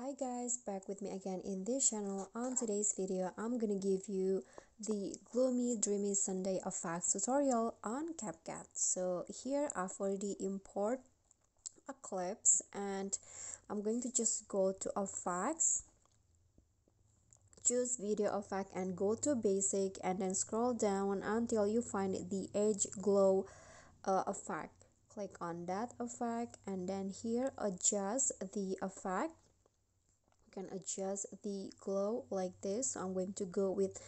Hi guys, back with me again in this channel. On today's video, I'm gonna give you the Gloomy Dreamy Sunday effects tutorial on CapCut. So here I've already import a clips and I'm going to just go to effects, choose video effect and go to basic and then scroll down until you find the edge glow effect. Click on that effect and then here adjust the effect. Can adjust the glow like this. So I'm going to go with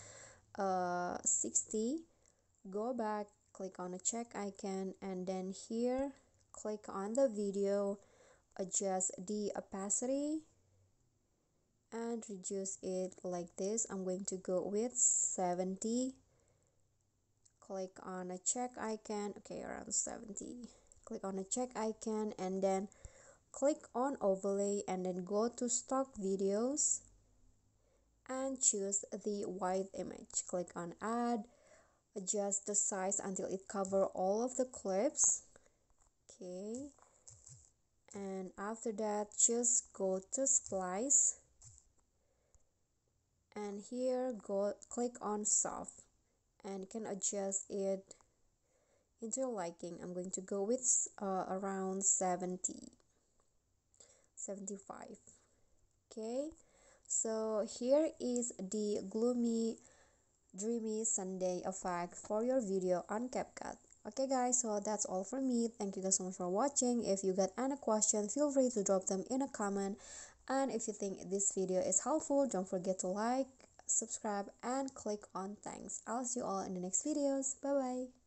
60. Go back, click on a check icon and then here click on the video, adjust the opacity and reduce it like this. I'm going to go with 70. Click on a check icon, okay, around 70. Click on a check icon and then click on overlay and then go to stock videos and choose the white image. Click on add, adjust the size until it cover all of the clips. Okay, and after that just go to splice and here go click on soft and you can adjust it into your liking. I'm going to go with around 70, 75. Okay, so here is the Gloomy Dreamy Sunday effect for your video on CapCut. Okay guys, so that's all from me. Thank you guys so much for watching. If you got any question, feel free to drop them in a comment, and if you think this video is helpful, don't forget to like, subscribe and click on thanks. I'll see you all in the next videos. Bye bye.